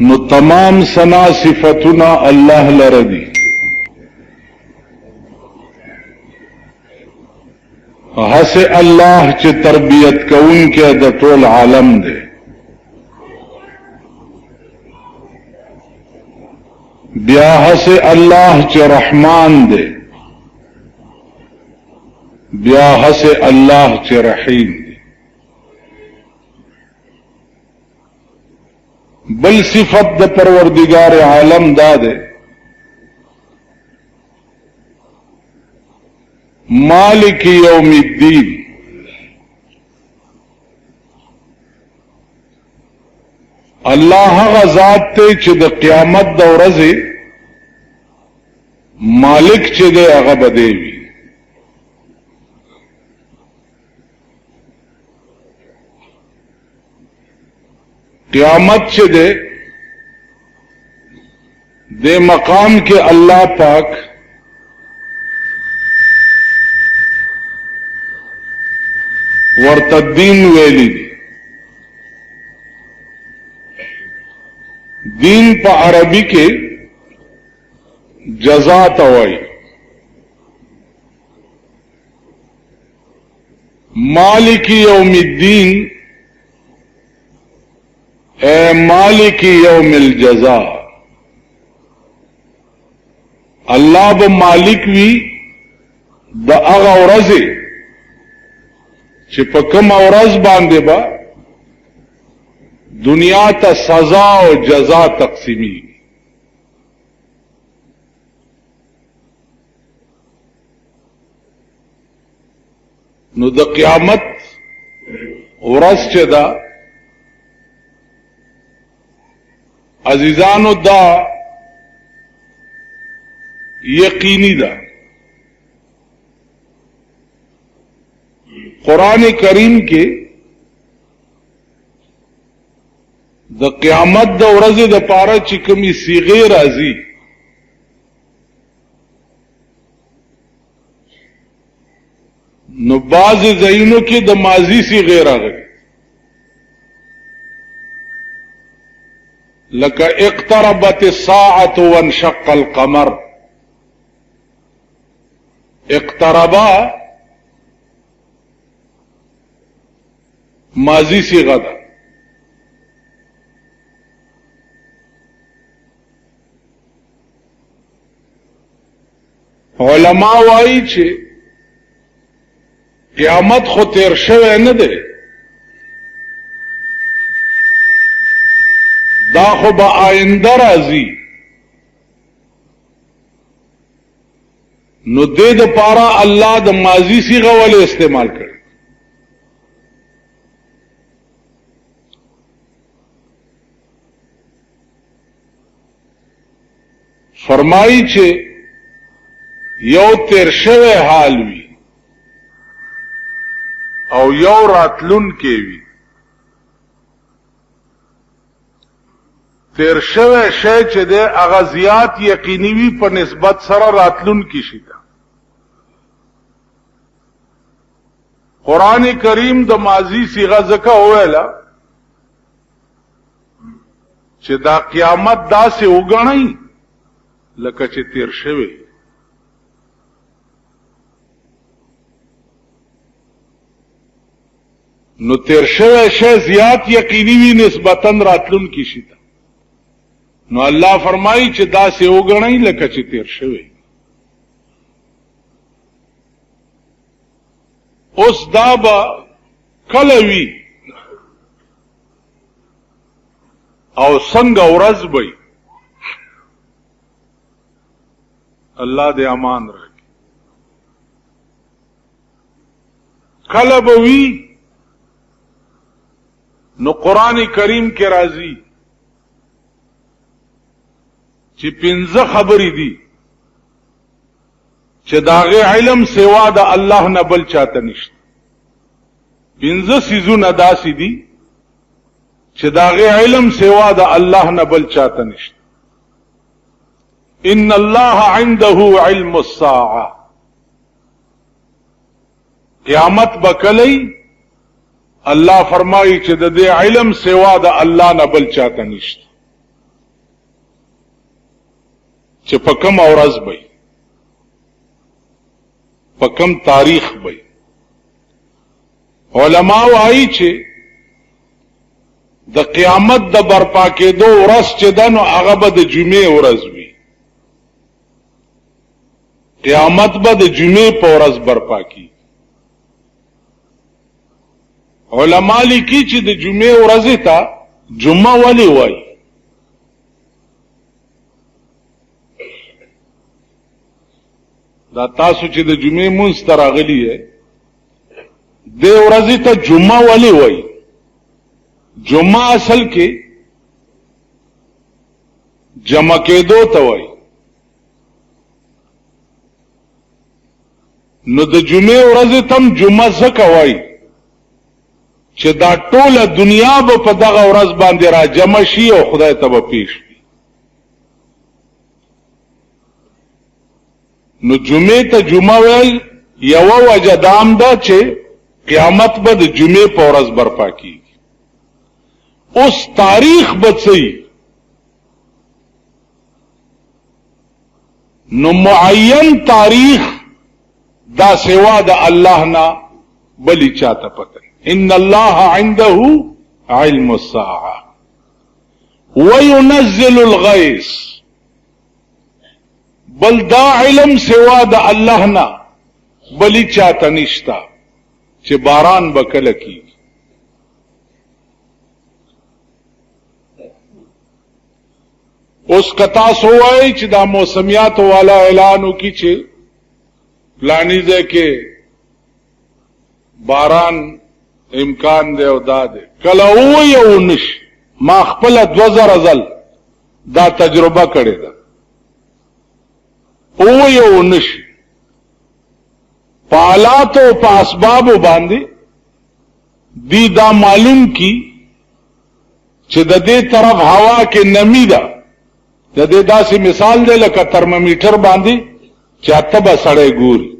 نو تمام ثنا صفتنا الله لردی. حس اللہ چه تربیت کون کے د ټول عالم دے. بیا حس اللہ چه رحمان دے. بیا حس اللہ چه رحیم دے. بل صفت د پروردگار عالم دا دے مالک یوم الدین. اللہ غزات تے چه د قیامت د ورځې مالک چه دے هغه بدیوی. قیامت چه دے مقام کے اللہ پاک ورتدین ویلی دی. دین پا عربی کے جزا توائی. مالک یوم الدین اے مالک یوم الجزا. اللہ با مالک وی دا اغا ورزی چی پا کم ورز باندے با دنیا تا سزا و جزا تقسیمی. نو دا قیامت ورز چی دا عزیزانو دا یقینی دا. قرآن کریم کے دا قیامت دا ورځ دا پارا چکمی صیغے راضی نو بعض زینوں کے دا ماضی صیغے راغلی لکا اقتربت الساعة وانشق القمر. اقتربا ماضی صیغہ دا. علماء وائی چھے قیامت خو تیر شوے نہ دے دا خو با آئندہ رازی. نو دے دا پارا اللہ دا ماضی صیغہ والے استعمال کرے. فرمائی چھے یو تیر شوے حال وی او یو راتلن کے وی. تیر شوے شے چے دے اغازیات یقینی وی پر نسبت سر راتلن کی شیطا. قرآن کریم دا ماضی صیغہ زکا ہوئیلا چے دا قیامت دا سے اگنائی لکا چے تیر شوے. نو تیر شوے شے زیاد یقینی وی نسبتاً راتلن کی شیطا. نو اللہ فرمائی چے دا سے اگنائی لکا چے تیر شوے. اس دا با کلوی او سنگ ورز بئی اللہ دے امان رکھے. کلبوی نو قرآن کریم کے راضی چی پنزہ خبری دی چی داغ علم سوا دا اللہ نبل چاہتا نشت. پنزہ سیزون اداسی دی چی داغ علم سوا دا اللہ نبل چاہتا نشت. ان اللہ عنده علم الساعة. قیامت بکلی الله فرمایي چې د دې علم سوا د الله نه بل چاته نشته چې په کوم ورځ به په کوم تاریخ به علما وایي چې د قیامت د برپا کېدو ورځ چې ده نو هغه به د جمعې ورځ وي قیامت به د جمعې په ورځ برپا کی علما لیکي چې د جمعې ورځې ته جمعه ولې وایي دا تاسو چې د جمعې مونځ ته راغلي یې دې ورځې ته جمعه ولې وایي جمعه اصل کې جمع کېدو ته وایي نو د جمعې ورځې تم جمعه ځکه وایي چې دا ټوله دنیا به په دغه ورځ باندې را جمع شي او خدای ته به پیش وي نو جمعې ته جمعه ویل یوه وجه دام ده چې قیامت به د جمعې په ورځ برپا کیږي اوس تاریخ به څه نو معین تاریخ دا سوا د الله نه بلی چاته پته ان الله عنده علم الساعه وينزل الغيث بل دا علم سوا د الله نه بلی چاته نشتا چې باران بکله کی اوس کتا سوای چې دا موسمیات والا اعلانو کی چې پلانیزه کې باران امکان دی او دا دی کله او یو نش ما خپل 2000 ځل دا تجربه کړې ده او یو نش پالات او په اسباب باندې دی دا معلوم کی چې د دې طرف هوا کې نمی ده د دې داسې مثال دی لکه ترمامیټر باندې چې اته به سړی ګوري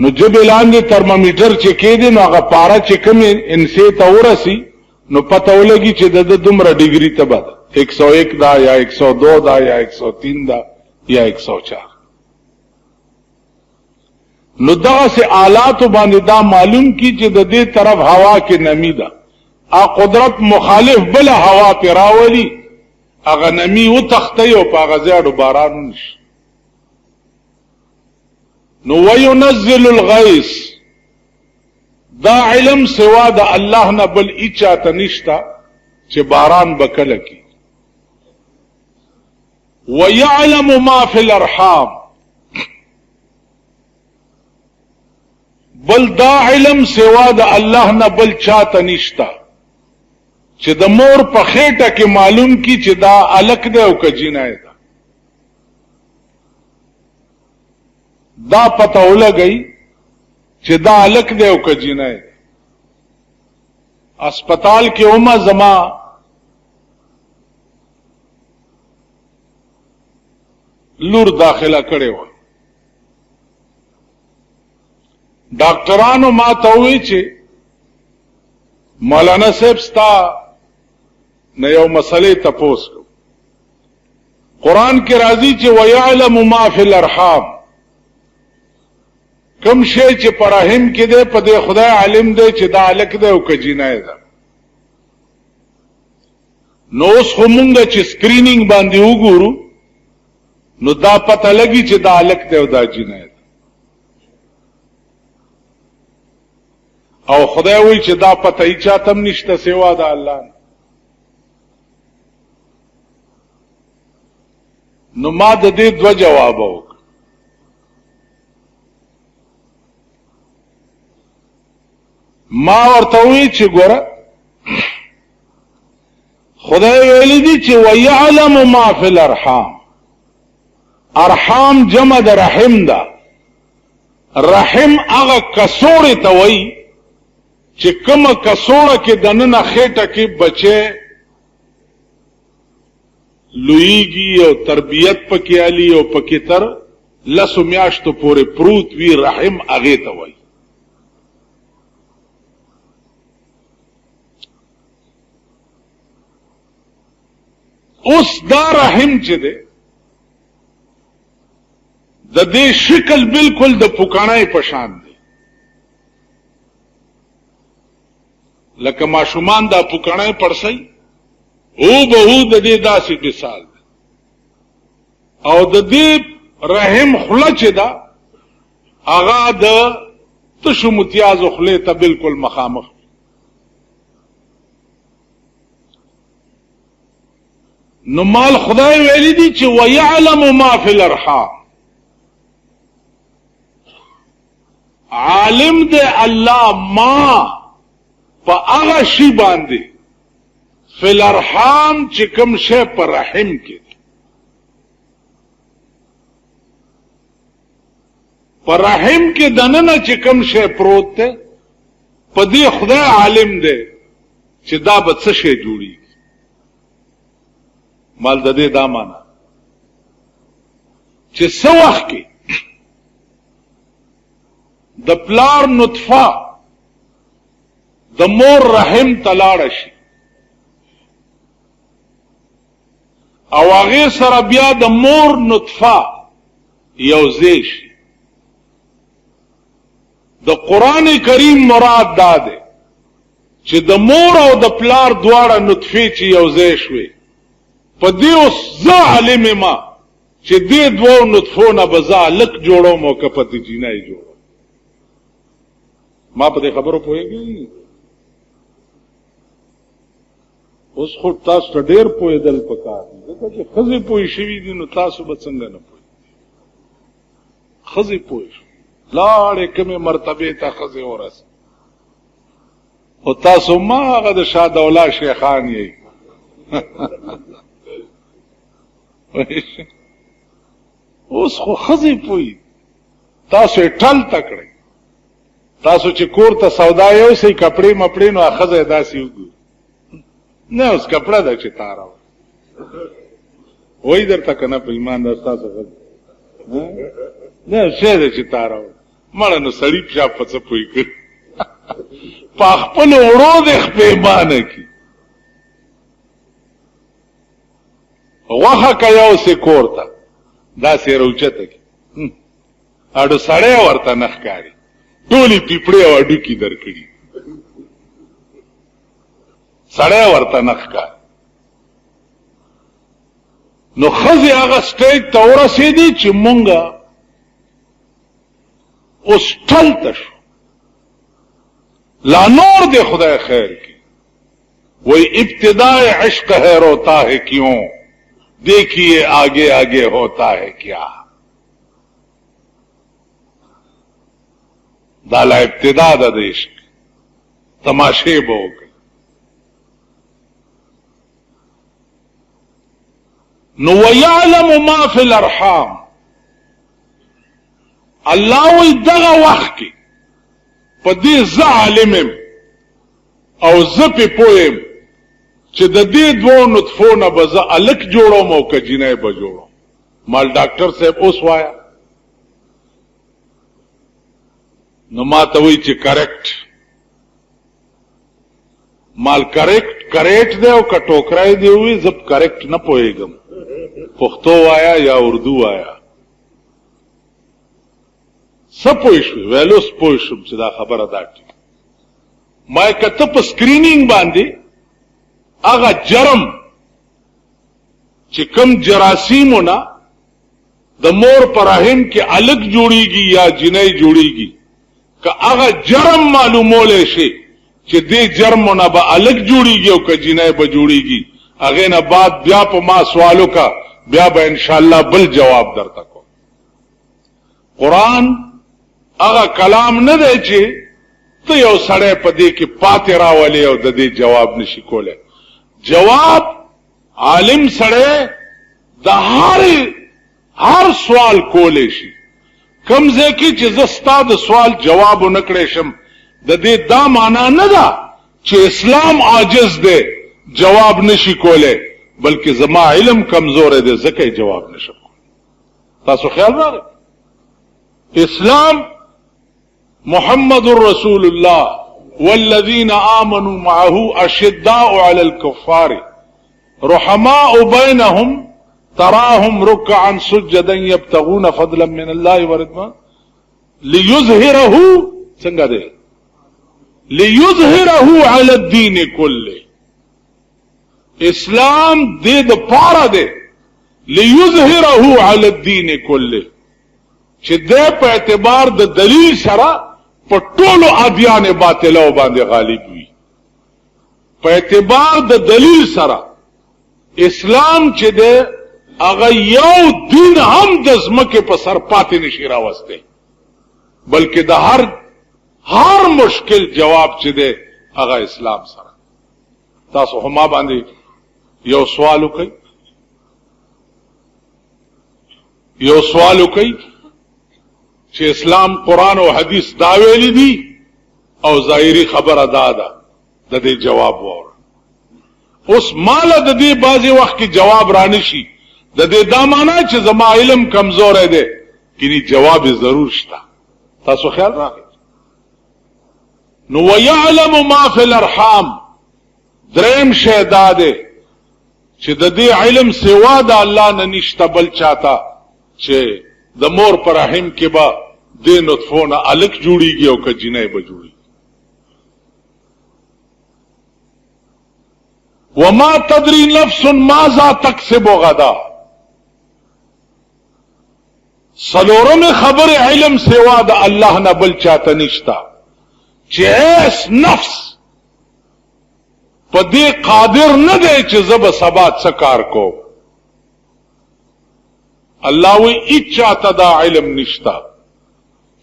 نو جب لاندې ترمامیټر چې کېدی نو هغه پاره چې کومې انسې ته ورسي نو پته ولګي چې د دومره ډیګري ته به 101 دا یا 102 دا یا 103 دا یا 104 نو دغسې آلاتو باندې دا معلوم کی چې د دې طرف هوا کې نمی ده قدرت مخالف بله هوا پې راولي هغه نمی وتښتوي او په هغه ځای باران ونشي نو وینزل الغیث دا علم سوا د الله نه بل هیچا ته نشته چې باران به کله کی ویعلم ما فی الارحام بل دا علم سوا د الله نه بل چاته نشته چې د مور په خېټه کې معلوم کی چې دا الک دی او که جینۍ ده دا پته ولګی چې دا الک دی او که جینۍ ده اسپیټال کې اومه زما لور داخله کړې وه ډاکټرانو ما ته ووی چې مولانا صاحب ستا نه یو مسئلې تپوس کو قرآن کې راځي چې ویعلم ما فی الارحام کم شی چې په رحم کې دی په دې خدای عالم دی چې دا هلک دی او که جینۍ ده نو اوس خو مونږ چې سکرینینګ باندې وګورو نو دا پته لګي چې دا هلک دی او دا جینۍ ده او خدای وایي چې دا پته هیچا ته هم نشته سوا د الله نه نو ما د دې دوه جوابه وکړه ما ورته وی چې ګوره خدای ویلی دی چې ویعلم ما فی الارحام ارحام جمع د رحم ده رحم هغه کڅوړې ته وایي چې کومه کڅوړه کې دننه خېټه کې بچی لویږي او تربیت پکې علي او پکې تر 10 میاشتو پورې پروت وی رحم هغې ته وایي اوس دا رحم چې دی د دې شکل بالکل د پوکاڼۍ په شان دی، لکه ماشومان دا پوکاڼۍ پړسئ او بهو د دې داسې مثال دی. او د دې رحم خوله چې ده هغه د تشو متیازو خولې ته بالکل مخامخ. نو مال خدای ویلی دی چې وَيَعْلَمُ مَا فِي الْأَرْحَامِ، عالم دے اللہ ما پا اغا شی باندے فی الارحام چکم شے پر رحم کے پر رحم کے دننا چکم شے پروت تے پا دی خدا عالم دے چی دا بد شے جوڑی مال دا دے دا مانا چی سو وقت کی د پلار نطفه د مور رحم تلاړه شي او هغه سره بیا د مور نطفه یوځای شي. د قران کریم مراد دا ده چې د مور او د پلار دواړه نطفه چې یوځای شوي په دې اوس زه علم ما چې دې دوه نطفو نه بزا لک جوړو مو کپتی جنای جوړو. ما په دې خبرو پوهیږي؟ اوس خو تاسو ډېر پوهېدل پکار دي ځکه چې ښځې پوهې شوي دي نو تاسو به څنګه نه پوهېږئ؟ ښځې پوهې شوي لاړې کومې مرتبې ته ښځې ورسې خو تاسو ما هغه د شادولا شیخان یې اوس خو ښځې پوهې تاسو یې ټل تکړئ. تاسو چې کور ته سودا یوسئ کپړې مپړې نو ښځه داسې وګوري نه اوس کپړه ده چې تاره وایي درته که نه په ایمان ده ستاسو ښځه نه شی ده چې تاره مړه نو سړي پشا په څه پوه کړي په خپلو وړو دې خپېمانه کړي غوښه که یوسې کور ته داسې روچته کړي اډو سړی ورته نه ښکاري ټولې پیپړې او اډوکي درکړي سړی ورته نه ښکاري. نو ښځې هغه سټیج ته ورسېدې چې مونږه اوس ټلته شو. لا نور دے خدا خیر کی وہی ابتدائے عشق ہے روتا ہے کیوں دیکھیے آگے آگے ہوتا ہے کیا. دالا ابتدا دا عشق تماشے بو گئے. نو وَيَعْلَمُ مَا فِي الْأَرْحَامِ اللہ وی دغا وقت کی پا دی زا علمم او زپی پویم چه دا دی دو نطفونا بزا الک جوڑو موکا جنائی بجوڑو. مال ڈاکٹر صاحب اوس وایا نو ما تاوی چه کریکٹ مال کریکٹ دے او کا ٹوکرائی دی ہوئی زب کریکٹ نہ پوئے گم پختو آیا یا اردو آیا سب پوئشوی ویلوس پوئشم چه دا خبر ادا کی ما کتب سکریننگ باندی اغا جرم چه کم جراسیمونا دا مور پراہم کے الگ جوڑی گی یا جنائی جوڑی گی کہ اغا جرم معلومولے شے چه دے جرمونا با الگ جوڑی گی او که جنائی با جوڑی گی اغینا بعد بیا پا ما سوالو کا بیا با انشاءاللہ بل جواب در تکو. قرآن اغا کلام نه دی چې ته یو سړی په دې کې پاتې راولې او د دې جواب نشي کولی. جواب عالم سړی د هر سوال کولی شي. کم ځای کې چې زه ستا د سوال جواب ونه کړی شم د دې دا معنا نه ده چې اسلام عاجز دی جواب نشي کولی بلکې زما علم کمزور دی ځکه جواب نشم کولی. تاسو خیال راغی اسلام محمد رسول اللہ والذین آمنوا معه اشداء علی الکفار رحماء بينهم تراهم ركعا سجدا يبتغون فضلا من الله ورضوانه ليظهره څنګه ده ليظهره على الدين كله. اسلام دې د پاره ده ليظهره على الدين كله چې دې په اعتبار د دلیل سره په ټولو ادیان باطله باندې غالب وي. په اعتبار د دلیل سره اسلام چې ده هغه یو دین هم د ځمکې په سر پاتې نشي راوسته، بلکې د هر مشکل جواب چې ده هغه اسلام سره. تاسو هم باندې یو سوال وکړئ چې اسلام قرآن او حدیث دا ویلي دي او ظاهري خبره دا ده، د دې جواب وره. اوس مالا د دې بازي وخت کې جواب رانشي د دې دا معنا چې زما علم کمزور دی، کینی جواب ضرور شته. تاسو خیال راغی. نو ويعلم ما فی الارحام، دریم شی دا دی چې د دې علم سوا د الله نه نشته بل چاته چې د مور پر رحم کې به د نطفونه الک جوړیږي او که جنې به جوړیږي. وما تدري نفس ماذا تكسب غدا. سلورم خبر علم سوا د الله نه بل چاته نشتا چې اس نفس په دې قادر نه دی چې زب سبات سکار کو. الله وی اچاته دا علم نشتا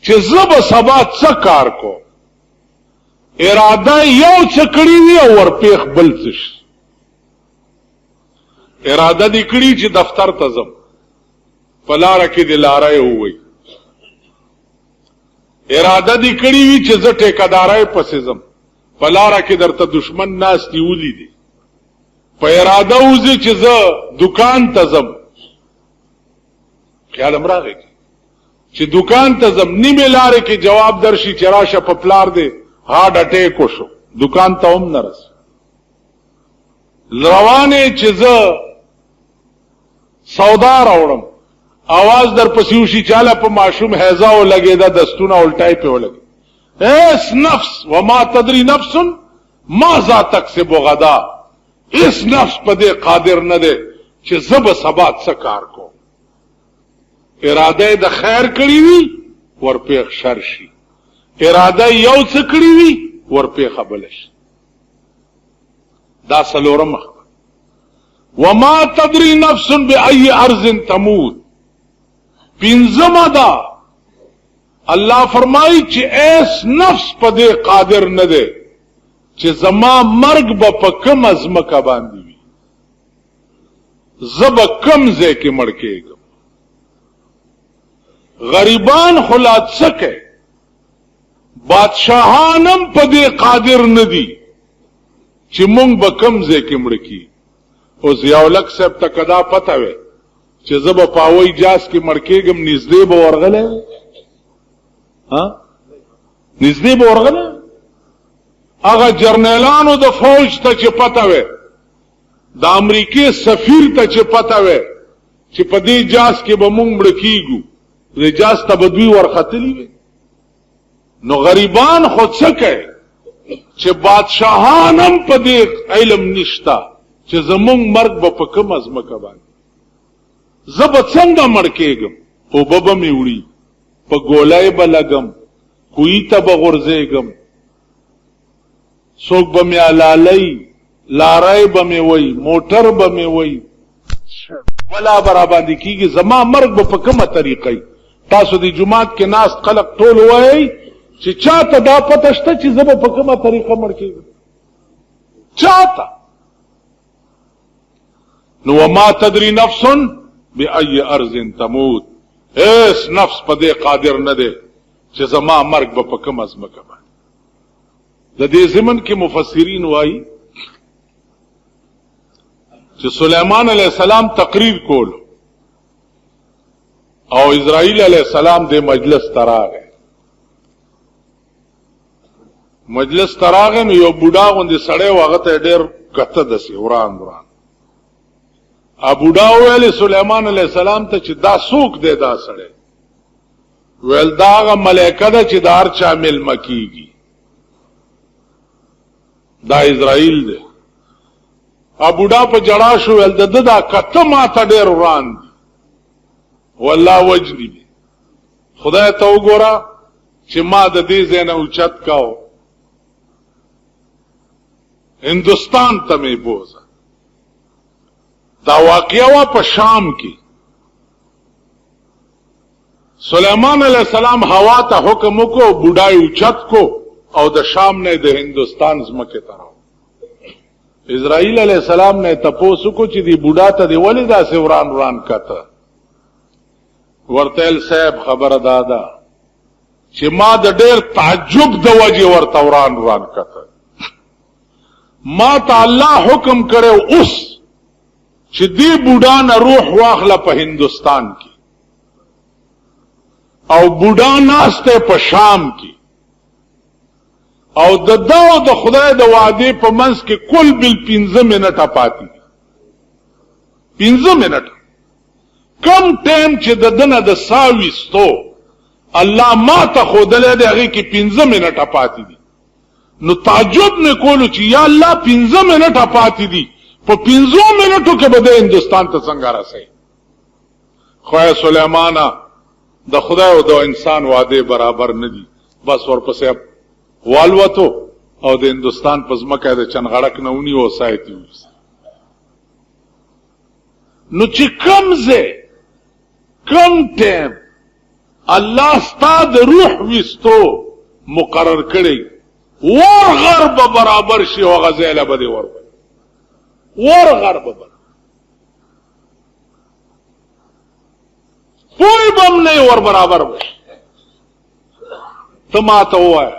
چې زب سبات سکار کو. اراده یو چکړی وی او ورپیخ بل څه. اراده دی کړی چې دفتر ته ځم، پلاره کې د لارای وای. اراده دی کړی وی چې زه ټیکادارای پسې ځم، پلاره کې درته دشمن ناس دی ولې دي. په اراده وځي چې زه دکان ته ځم، خیال امراغه چې دکان ته ځم، نیمه لارې کې جواب درشي چې راشه په پلار دی هارد اٹیک وشو، دکان ته هم نه رس. روانه چې زه سودا راوړم، आवाज در پسیوشي چاله په ماشوم هیزا او لګیدا دستونه الټای په ولګي. اس نفس وما تدري نفس ماذا تكسب غدا. اس نفس په دې قادر نه ده چې زب سبات سکار کو. اراده د خیر کړی وي ورپیخ شر شي، اراده یو څه کړی وي ورپیخ بلش. دا سلورم خبر. وما تدري نفس بأي ارض تموت. پینځمه دا الله فرمایي چې ایس نفس په دې قادر نه دی چې زما مرګ به په کوم ازمکه باندې وي، زب کم ځای کې مړ کېږم. غریبان خلات سکه، بادشاہانم په دې قادر نه دي چې مونږ به کم ځای کې مړ کی. او ضیاءالحق صاحب ته کدا پته وي چې زب پاوی جاس کې مړ کېږم، نږدې به ورغله نږدې به ورغله. هغه جرنیلانو د فوج ته چې پته وي، د امریکای سفیر ته چې پته وي چې په دې جاس کې به مونږ مړ کېږو، د جاس ته به دوی ورختلی وي. نو غریبان خود څه کوي چې بادشاہانم په دې علم نشتا چې زمونږ مرګ به په کوم ازمکه باندې، زه به څنګه مړ کېږم. اوبه به مې وړي، په ګولای به لګم، کوی ته به غورځېږم، څوک به مې علالۍ، لارای به مې وی، موټر به مې وی، ولا به را باندې کېږي. زما مرګ به په کومه طریقه. تاسو د جماعت کې ناست خلق ټول وایي چې چاته دا پته شته چې زه به په کومه طریقه مړ کېږم؟ چاته؟ نو وما تدري نفس بأي ارض تموت. اس نفس په دې قادر نه دی چې زما مرګ به په کوم ازمکه باندې. د دې زمن کې مفسرین وایي چې سليمان علیہ السلام تقریر کول او اسرائیل علیہ السلام د مجلس تراغه. مجلس تراغه نو یو بوډا غوندې سړی واغه ته ډېر کته دسی وران ابوډا ویل سليمان عليه السلام ته چې دا څوک دی دا سړی؟ ویل دا هغه ملائکه ده چې د هر چا مېلمه کیږي، دا اسرائیل دی. ابوډا په جړا شو، ویل د ده دا کته ما ته ډېر وران دي، والله وجني دي. خدای ته وګوره چې ما د دې ځای نه اوچت کاو، هندوستان ته مې بوزه. دا واقعه وا په شام کې. سلیمان علیہ السلام هوا ته حکم وکړو، بوډای اوچت کو او د شام نه د هندوستان ځمکې ته راو. اسرائیل علیہ السلام نه تپوس کو چې دی بوډا ته دی ولې داسې وران وران کته؟ ورته صاحب خبره دادا چې ما د ډېر تعجب د وجې ورته وران وران کته. ما ته الله حکم کړو اوس چې دی بوډا نه روح واخله په هندوستان کې، او بوډا ناسته په شام کې، او د دو د خدای د وعده په منځ کې کل بل 15 منټه پاتې دي. 15 منټه کم ټیم چې د دنه د ساويستو الله ما ته خودلې دی هغه کې 15 منټه پاتې دي. نو تعجب نه کولو چې یا الله 15 منټه پاتې دي، په 15 منټو کې به د هندوستان ته څنګه راسي؟ خو سليمانا د خدای او د انسان وعده برابر نه دي. بس ورپسې والوتو او د هندوستان په ځمکه د چنغړک نه ونی او سایتي. نو چې کمزه کم ټیم الله ستاد روح وستو مقرر کړی، ور غرب برابر شي او غزاله بده ور غرب برابر کوئی بم نه ور برابر وي. تما ته وای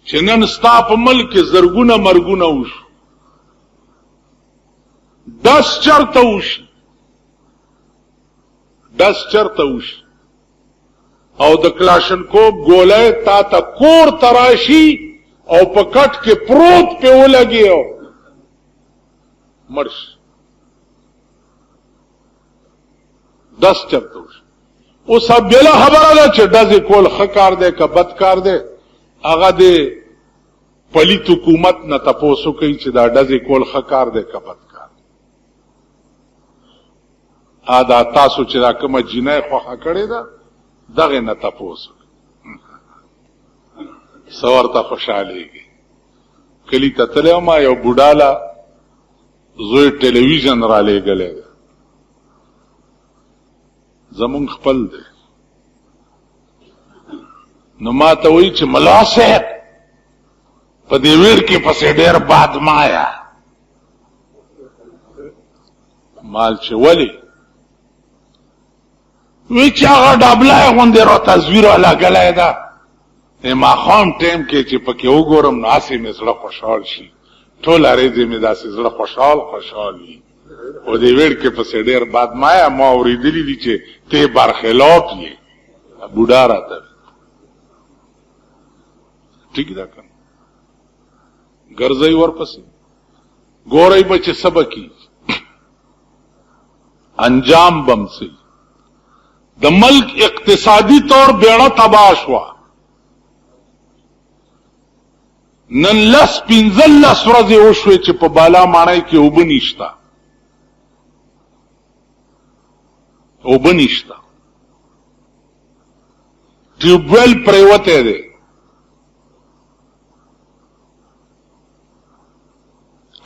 چې نن ستا په ملک زرګونه مرګونه وشو، دس چرته وشي او د کلاشنکوف ګولې تا ته کور تراشي او په کټ کې پروت په ولګیو مرش. 10 چرته وشي. اوس بلا خبره ده چې دځ کول خکار ده که بدکار ده، هغه د پلیت حکومت نه تاسو کوي چې دا دځ کول خکار ده که بدکار. دا تاسو چې دا کومه جنای خوخه کړی ده دغه نه تاسو سورته خوشاليږي. کلی ته تلم ما یو بوډاله زوی ټلویزیون را لېږلی ده، زمون خپل دی. نو ما ته وایي چې ملا صاحب په دې ویر کې پسې ډېر باد مایا. مال چې ولې وی چې هغه ډبله غوندې را تصویر لګلی ده، ما خام ټیم کې چې پکې وګورم نو هسې مې زړه خوشحال شي، ټول اریځې مې داسې زړه خوشحال وي. او دې ویر کې پسې ډېر باد مایا. ما اورېدلي دي چې ته برخلاف یې. بوډا راته ټیک ده کنه ګرځي ورپسې ګورئ به چې سبکی انجام بم سي. د ملک اقتصادي طور بیړه تباہ شوه. نن 15 ورځې وشوې چې په بالا ماڼۍ کې اوبه نشته. ټیوبویل پریوته دی.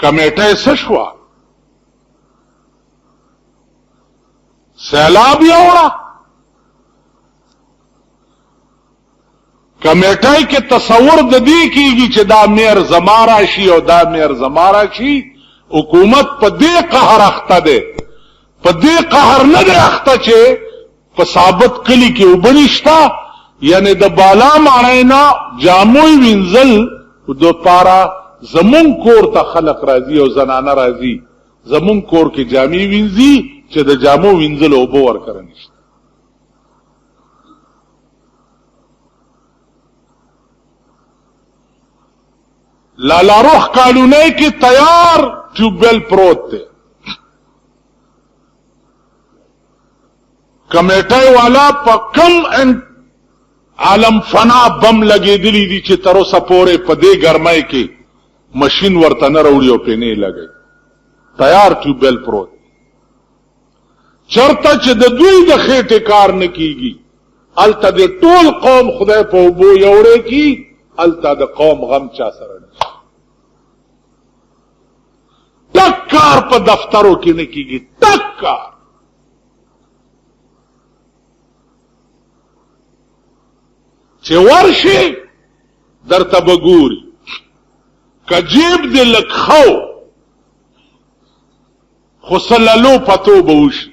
کمیټه څه شوه؟ سیلاب یوړه. کمیټه کې تصور د دې کېږي چې دا میر زما راشي او دا میر زما راشي. حکومت په دې قهر اخته ده، په دې قهر نه ده اخته چې په ثابت کلی کې اوبه نشته. یعنی د بالا ماڼۍ نه جاموی وینځل د پاره زمون کور ته خلق راځي او زنانه راځي، زمون کور کې جامې وینځي چې د جامو وینځل اوبه ورکړه نشته. لالا روح قانونی کی تیار ट्यूबवेल प्रोत थे. कमेटे वाला पक्कम एंड आलम फना बम लगे दिली दी चे तरो सपोरे पदे गरमाए के मशीन वर्तन रौड़ियों पे नहीं लगे. तैयार ट्यूबवेल प्रोत चरता चे दुई द खेटे कार न कीगी अलता दे टोल कौम खुदा पे उबो यौड़े की अलता द कौम गम चा सरन टक्कार पर दफ्तरों की न कीगी टक्कार. चे वर्षे दर तबगूरी कजीब दे लखो खुसललो पतो बहुशी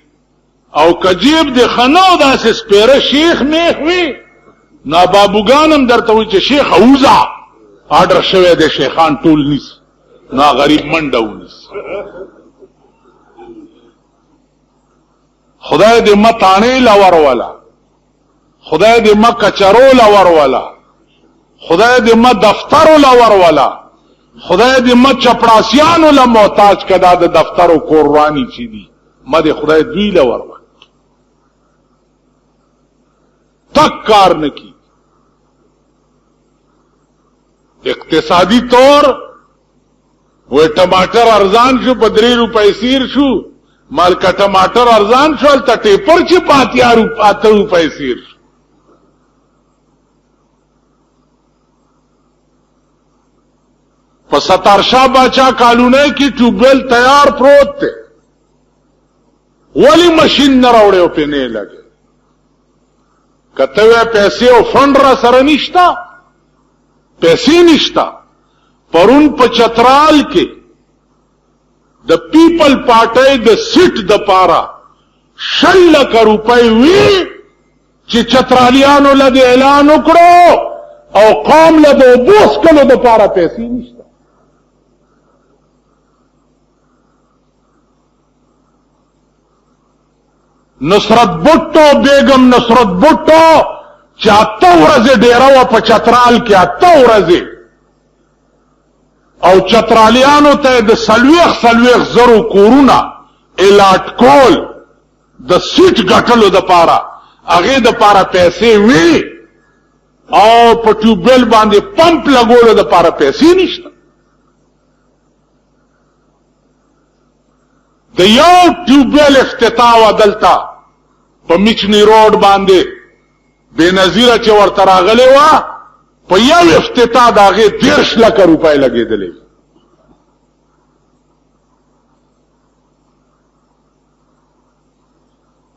او کجیب دی خنو دا سے سپیره شیخ نیخ وی نا بابوگانم در توی چه شیخ اوزا آرڈر شوی دی شیخان طول نیس نا غریب منڈو نیس. خدای دی ما تانی لور والا خدای دی ما کچرو لور والا خدای دی ما دفترو لور والا خدای دی ما چپڑاسیانو لمحتاج کدا د دفترو کوروانی چی دی ما دی خدای دوی لور والا تک کار نہ کی. اقتصادی طور وہ ٹماٹر ارزان شو 15 روپے سیر شو مال کا ٹماٹر ارزان شو التا ٹیپر چی 5 روپے سیر شو. پس ستارشاہ باچا کالونے کی ٹیوبویل تیار پروت تھے ولی مشین نہ روڑے پہ نہیں لگے. کتوے پیسے او فنڈ را سره نشتا پیسې نشتا. پرون په چترال کې د پیپل پارټي د سیټ د پارا 6 لک روپۍ وی چې چترالیانو له اعلان وکړو او قوم له بوس کلو د پارا پیسې نشتا. نصرت بٹو بیگم نصرت بٹو چاہتا ورزے ڈیرا و پا چترال کی آتا ورزے او چترالیانو تے دا سلویخ زرو کورونا الاٹ کول دا سیٹ گٹلو دا پارا اگے دا پارا پیسے وی او پا ٹیوبویل باندے پمپ لگولو دا پارا پیسے نشتا. دا یو ٹیوبویل افتتاح و دلتا پا مچنی روڈ باندے بے نظیرہ چه ورته راغلی وا په یو افتتاح د هغې 10 لکه روپۍ لګېدلې.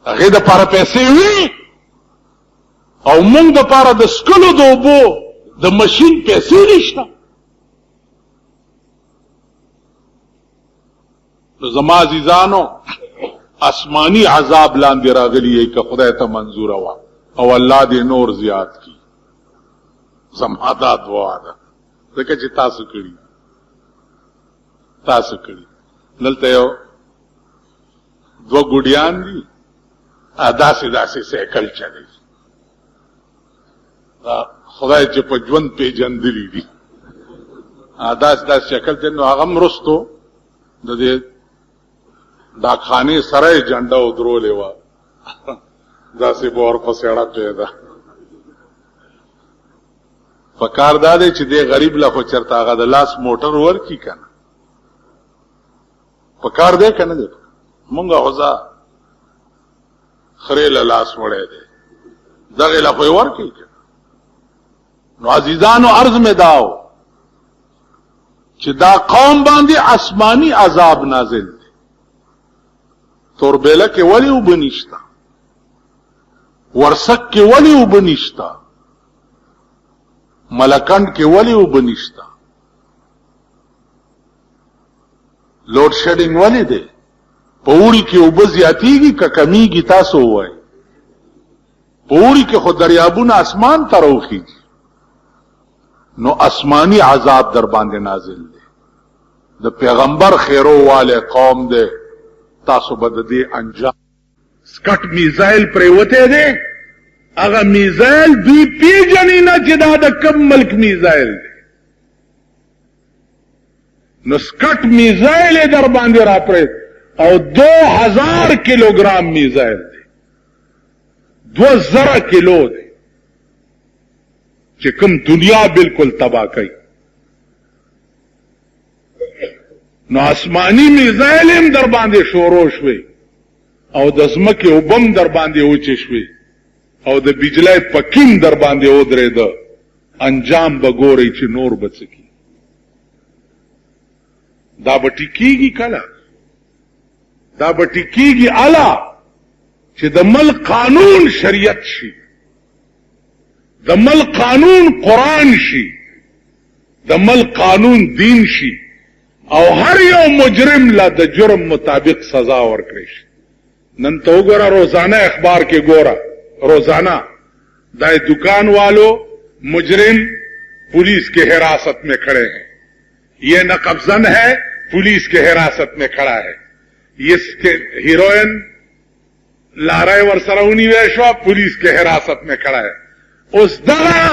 هغې دپاره پیسې وي او موږ دپاره د څکلو د اوبو د مشین پیسې نشته. نو زما عزیزانو آسمانی عذاب لاندې راغلی ای که خدای ته منظوره وا او الله دې نور زیات کی. زما دا دعا ده ځکه چې تاسو کړي دلته یو 2 ګوډیان دي داسې سایکل چلی خدای چې په ژوند پیژندلی دي داسې شکل ته نو هغه مرستو د دې دا خانه سره جنډا ودرولې وا داسې بور په سیړه پیدا پکار دادې چې دې غریب لا خو چرته هغه د لاس موټر ورکی کنه پکار دې کنه دې مونږه غزا خریل لاس وړې دې دغه لا خو ورکی نو عزیزانو عرض میں داو چې دا قوم باندې آسمانی عذاب نازل دی. توربیله کې ولی وبنشتا ورسک کې ولی وبنشتا ملکند کې ولی وبنشتا لوډ شیډینګ ولی دی پوری کې وب زیاتیږي که کمیږي تاسو وای پوری کې خو دریابونه اسمان ته راوخیږي نو آسمانی عذاب در باندې نازل دی. د پیغمبر خیرو والے قوم دے تاسو بد دې انجام سکٹ میزائل پریوته دے اغا میزائل دوی پیجنی نا چې دا د کم ملک میزائل دے نو سکټ میزایل در باندې را پرې او 2000 کیلوګرام میزایل دی 2000 کیلو دی چې کوم دنیا بالکل تباہ کوي نو آسمانی میزایل هم در باندې شروع شوي او د ځمکې اوبم در باندې اوچې شوي او د بجلی پکیم در باندې ودرېده انجام به ګورئ چې نور به څه کیږي دا به ټیکېږي کله دا به ټیکېږي اله چې د ملک قانون شریعت شي د ملک قانون قرآن شي د ملک قانون دین شي او هر یو مجرم لا د جرم مطابق سزا ورکړي شي نن ته وګوره روزانه اخبار کې ګوره روزانہ دائے دکان والوں مجرم पुलिस के हिरासत में खड़े हैं, ये नकबजन है पुलिस के हिरासत में खड़ा है, इसके हीरोइन लारे वर्सरौनी वेशवा पुलिस के हिरासत में खड़ा है. उस दगा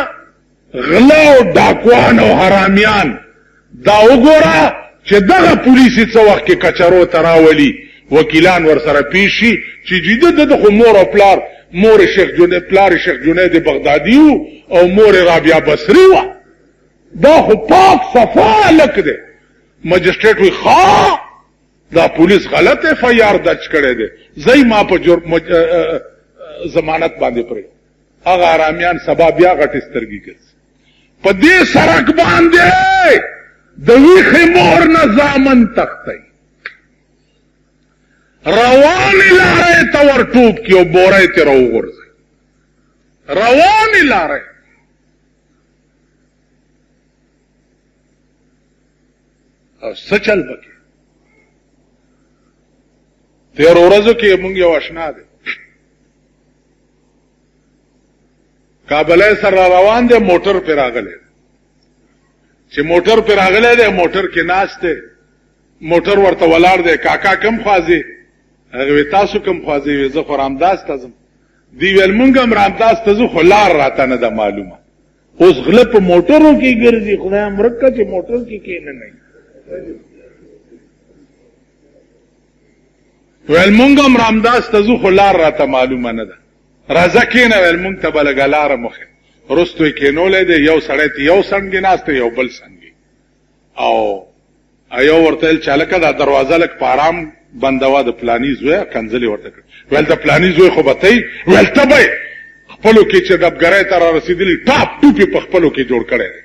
गलाव डाकवान और हरामियान दा उगोरा چې دغه پولیسي څه وخت کې کچرو تراولي وکیلان ورسره پیشي چې جدي د خو مور او پلار مور شیخ جنید پلار شیخ جنید بغدادي او مور رابعه بصري و دا خو پاک صفا لک دی. مجسټریټ وی ښا دا پولیس غلط اف آی آر درج کړی دی زئی ما په ضمانت باندې پرې هغه آرامیان سبا بیا غټ سترګي کوي په دې سرک باندې د ویخې مور نظامن تختی روانې لارې ته ورټوب کي او بوری تې راوغورځي روانې لارې او څه چل پکې تېرو ورځو کې مونږ یو اشنا دی کابلای سره روان دی موټر پې راغلی چې موټر پر راغلی دی موټر کې ناست دی موټر ورته ولاړ دی کاکا کم خوازي هغه وی تاسو کم خوازي وی زه خو رامداس ته ځم دی ویل مونږ هم رامداس ته ځو خو لار راته نه ده معلومه اوس غله په موټرو کې ګرځي خدای مرکه چې موټر کې کېنه نه ویل مونږ هم رامداس ته ځو خو لار راته معلومه نه ده راځه کېنه ویل مونږ ته به لږه لاره مخې رستوی کېنولی دی یو سړی ته یو څنګې ناست دی یو بل څنګې او یو ورته ویل چې هلکه دا دروازه لږ په ارام بندوه د پلاني زویه کنځلې ورته کړ ویل د پلاني زوی خو به ته یې ویل ته به یې خپلو کې چې ډبګرۍ ته را رسېدلي ټاپ ټوپ یې په خپلو کې جوړ کړی دی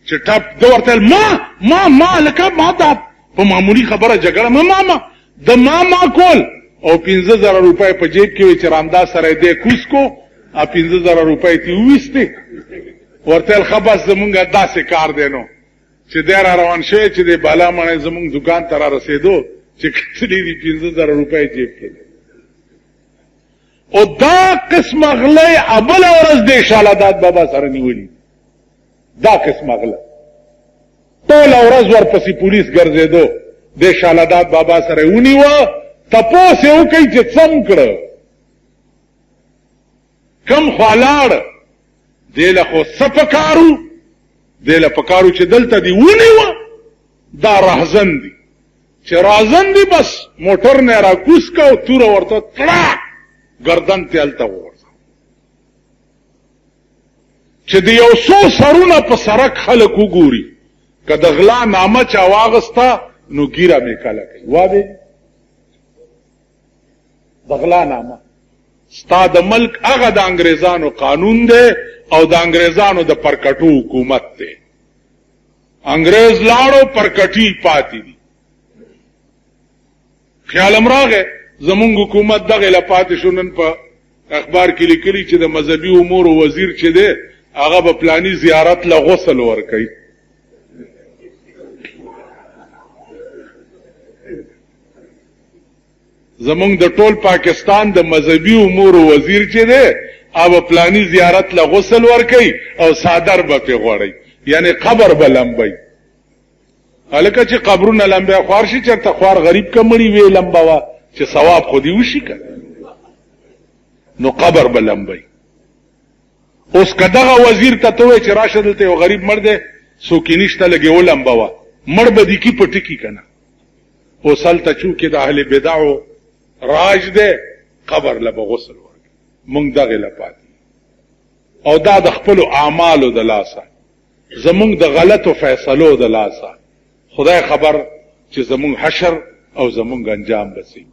چې ټاپ ده ورته ویل ما هلکه ما دا په معمولي خبره جګړه ما د ما کول او 15,000 روپۍ په جیب کې وي چې رامداس سره یې دی کوز کو او 15,000 روپۍ تی وویستې ورته ویل ښه بس زمونږ داسې کار دی نو چې دی را روان شوی چې دی بالا مڼی زمونږ دکان ته را رسېدو چې کڅلي دي 15,000 روپۍ جیب کې او دا قسمه غلی بله ورځ دی شالادات بابا سره نیولي دا قسمه غله ټوله ورځ ورپسې پولیس ګرځېدو دی شالادات بابا سره یې ونیوه تپوس یې وکړئ چې څم کړه کم خوالاړ دیله خو څه پکارو دیله پکارو چې دلته دی ونیوه دا راهزن دی چې راهزن دی بس موټر نه راکوز که او توره ورته تړاک ګردن ته هلته وغورځه چې د یو څو سرونه په سرک خلک وګوري که د غلا نامه چا واغسته نو ګیره مې کله کوي وابې د غلا نامه ستا د ملک هغه د انګریزانو قانون دی او د انګریزانو د پرکټو حکومت دی انګریز لاړو پرکټي پاتې دي خیالم راغی زمونږ حکومت دغه له پاتې شو نن په اخبار کې لیکلي چې د مذهبي امورو وزیر چې دی هغه به پلاني زیارت له غسل ورکوي زمونږ د ټول پاکستان د مذهبي امورو وزیر چې دی هغه پلاني زیارت له غسل ورکوي او صادر به پې غوړی یعنی قبر به لمبوي هلکه چې قبرونه لمبی خوار شي چېرته خوار غریب که مړي وی لمبوه چې ثواب خو دې وشي که نو قبر به لمبوي اوس که دغه وزیر ته ته وایې چې راشه دلته یو غریب مړ دی څوک یې نشته لږ یې ولمبوه مړ بدی کی پټی کی کنه وصل ته چونکې د اهل بدعو راج ده قبر له غسل ورکړي مونږ دغه لپاره او دا د خپل اعمالو د لاسه زمونږ د غلطو فیصلو د لاسه خدای خبر چې زمونږ حشر او زمونږ انجام بسي